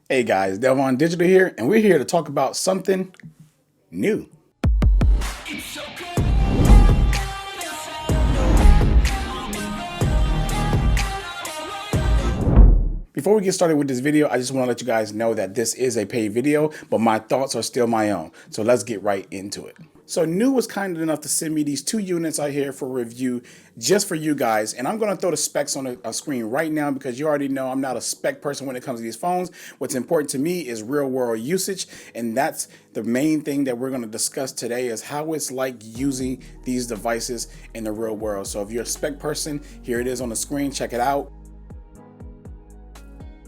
Hey guys, Delvon Digital here, and we're here to talk about something new. Before we get started with this video, I just want to let you guys know that this is a paid video, but my thoughts are still my own. So let's get right into it. So NUU was kind enough to send me these two units out here for review just for you guys. And I'm going to throw the specs on a screen right now because you already know I'm not a spec person when it comes to these phones. What's important to me is real world usage. And that's the main thing that we're going to discuss today is how it's like using these devices in the real world. So if you're a spec person, here it is on the screen. Check it out.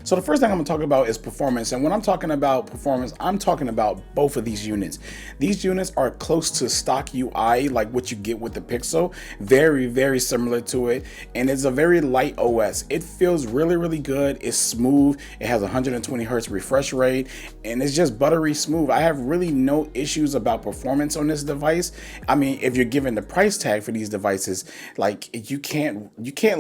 So the first thing I'm going to talk about is performance. And when I'm talking about performance, I'm talking about both of these units. These units are close to stock UI, like what you get with the Pixel. Very, very similar to it. And it's a very light OS. It feels really, really good. It's smooth. It has 120 hertz refresh rate and it's just buttery smooth. I have really no issues about performance on this device. I mean, if you're given the price tag for these devices, like you can't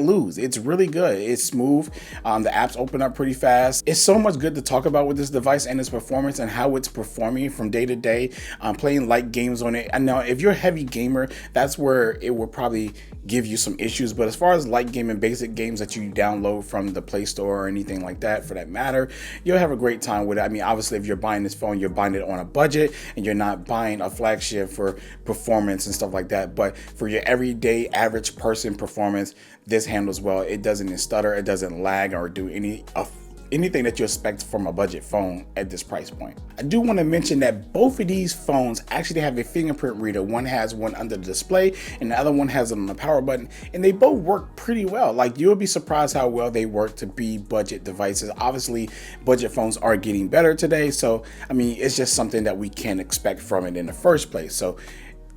lose. It's really good. It's smooth. The apps open up pretty fast. It's so much good to talk about with this device and its performance and how it's performing from day to day. Playing light games on it. I know if you're a heavy gamer, that's where it will probably give you some issues. But as far as light gaming, basic games that you download from the Play Store or anything like that, for that matter, you'll have a great time with it. I mean, obviously, if you're buying this phone, you're buying it on a budget and you're not buying a flagship for performance and stuff like that. But for your everyday average person performance, this handles well. It doesn't stutter, it doesn't lag or do anything that you expect from a budget phone at this price point. I do want to mention that both of these phones actually have a fingerprint reader. One has one under the display and the other one has it on the power button, and they both work pretty well. Like, you'll be surprised how well they work to be budget devices. Obviously, budget phones are getting better today, so I mean, it's just something that we can't expect from it in the first place. So,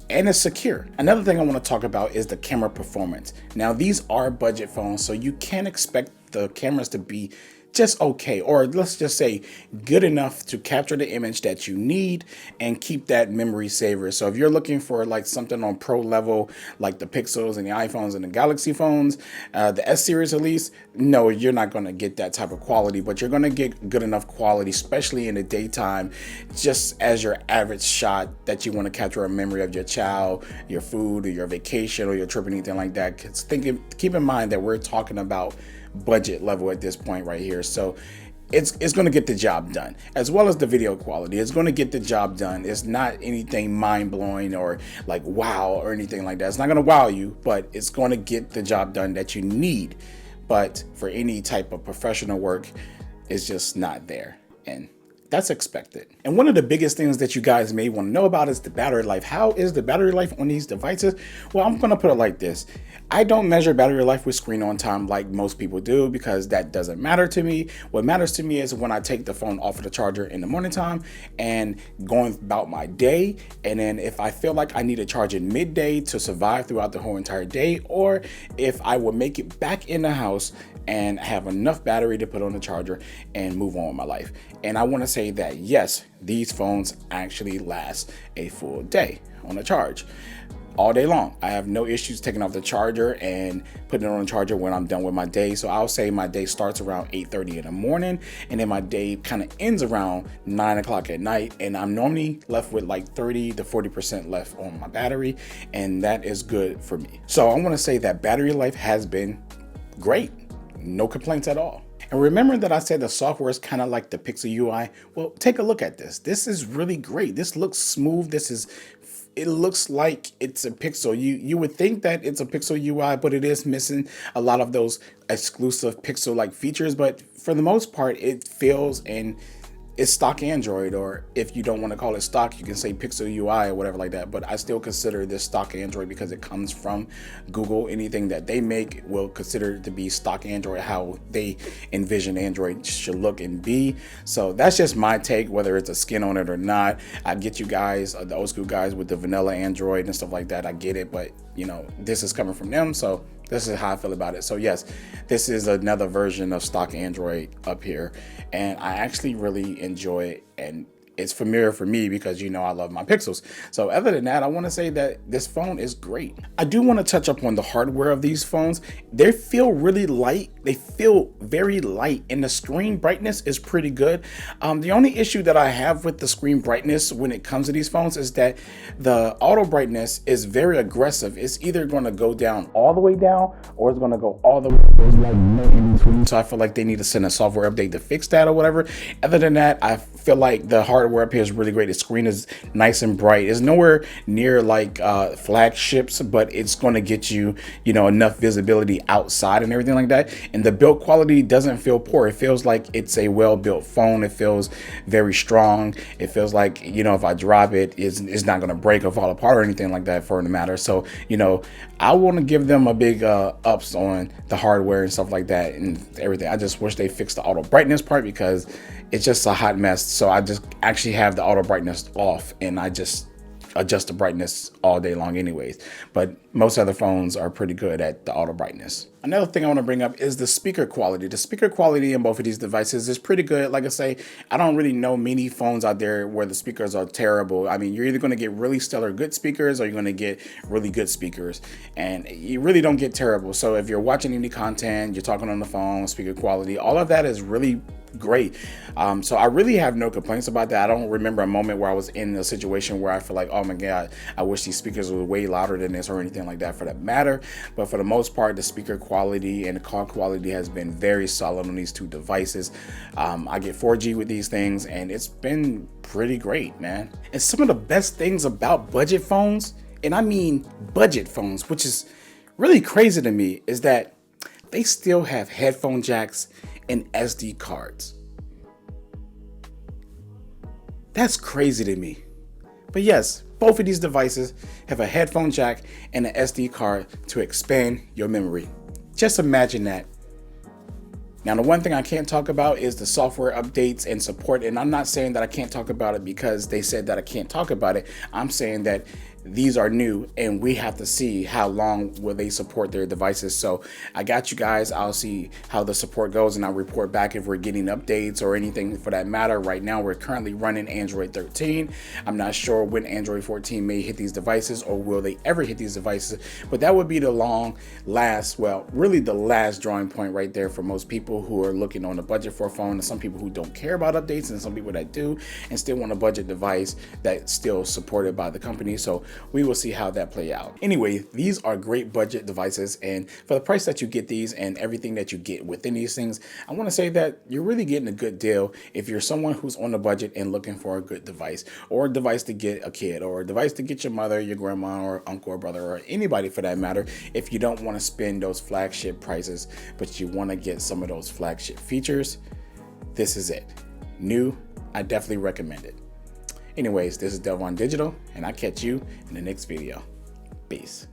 and it's secure. Another thing I want to talk about is the camera performance. Now, these are budget phones, so you can't expect the cameras to be just okay, or let's just say good enough to capture the image that you need and keep that memory saver. So if you're looking for like something on pro level, like the Pixels and the iPhones and the Galaxy phones, the S series at least, no, you're not going to get that type of quality, but you're going to get good enough quality, especially in the daytime, just as your average shot that you want to capture a memory of your child, your food, or your vacation, or your trip, or anything like that. Because keep in mind that we're talking about budget level at this point right here. So it's going to get the job done, as well as the video quality. It's going to get the job done. It's not anything mind-blowing or like wow or anything like that. It's not going to wow you, but it's going to get the job done that you need. But for any type of professional work, it's just not there, and that's expected. And one of the biggest things that you guys may want to know about is the battery life. How is the battery life on these devices? Well, I'm going to put it like this. I don't measure battery life with screen on time like most people do, because that doesn't matter to me. What matters to me is when I take the phone off of the charger in the morning time and going about my day. And then if I feel like I need to charge it midday to survive throughout the whole entire day, or if I will make it back in the house and have enough battery to put on the charger and move on with my life. And I want to say that yes, these phones actually last a full day on a charge all day long. I have no issues taking off the charger and putting it on the charger when I'm done with my day. So I'll say my day starts around 8:30 in the morning, and then my day kind of ends around 9 o'clock at night. And I'm normally left with like 30 to 40% left on my battery, and that is good for me. So I want to say that battery life has been great. No complaints at all. And remember that I said the software is kind of like the Pixel UI? Well, take a look at this. This is really great. This looks smooth. It looks like it's a Pixel. You would think that it's a Pixel UI, but it is missing a lot of those exclusive Pixel-like features. But for the most part, it feels and it's stock Android, or if you don't want to call it stock, you can say Pixel UI or whatever like that. But I still consider this stock Android because it comes from Google. Anything that they make will consider it to be stock Android, how they envision Android should look and be. So that's just my take, whether it's a skin on it or not. I get you guys, the old school guys with the vanilla Android and stuff like that. I get it, but you know, this is coming from them. So this is how I feel about it. So yes, this is another version of stock Android up here, and I actually really enjoy it, and it's familiar for me because, you know, I love my Pixels. So other than that, I want to say that this phone is great. I do want to touch up on the hardware of these phones. They feel really light. They feel very light, and the screen brightness is pretty good. The only issue that I have with the screen brightness when it comes to these phones is that the auto brightness is very aggressive. It's either going to go down all the way down, or it's going to go all the way. There's like no in between. So I feel like they need to send a software update to fix that or whatever. Other than that, I feel like the hardware up here is really great. The screen is nice and bright. It's nowhere near like flagships, but it's going to get you, you know, enough visibility outside and everything like that. And the build quality doesn't feel poor. It feels like it's a well-built phone. It feels very strong. It feels like, you know, if I drop it, it's not going to break or fall apart or anything like that for the matter. So, you know, I want to give them a big ups on the hardware and stuff like that and everything. I just wish they fixed the auto brightness part because it's just a hot mess. So I just actually have the auto brightness off, and I just adjust the brightness all day long anyways. But most other phones are pretty good at the auto brightness. Another thing I want to bring up is the speaker quality. The speaker quality in both of these devices is pretty good. Like I say, I don't really know many phones out there where the speakers are terrible. I mean, you're either going to get really stellar good speakers, or you're going to get really good speakers, and you really don't get terrible. So if you're watching any content, you're talking on the phone, speaker quality, all of that is really great. So I really have no complaints about that. I don't remember a moment where I was in a situation where I feel like, oh my God, I wish these speakers were way louder than this or anything like that for that matter. But for the most part, the speaker quality and the call quality has been very solid on these two devices. I get 4G with these things, and it's been pretty great, man. And some of the best things about budget phones, and I mean budget phones, which is really crazy to me, is that they still have headphone jacks and SD cards. That's crazy to me. But yes, both of these devices have a headphone jack and an SD card to expand your memory. Just imagine that. Now, the one thing I can't talk about is the software updates and support. And I'm not saying that I can't talk about it because they said that I can't talk about it. I'm saying that these are new, and we have to see how long will they support their devices. So I got you guys. I'll see how the support goes, and I'll report back if we're getting updates or anything for that matter. Right now, we're currently running Android 13. I'm not sure when Android 14 may hit these devices, or will they ever hit these devices. But that would be the really the last drawing point right there for most people who are looking on a budget for a phone, and some people who don't care about updates, and some people that do and still want a budget device that's still supported by the company. So we will see how that play out. Anyway, these are great budget devices, and for the price that you get these and everything that you get within these things, I want to say that you're really getting a good deal if you're someone who's on a budget and looking for a good device, or a device to get a kid, or a device to get your mother, your grandma, or uncle or brother, or anybody for that matter. If you don't want to spend those flagship prices, but you want to get some of those flagship features, this is it. NUU, I definitely recommend it. Anyways, this is Delvon Digital, and I'll catch you in the next video. Peace.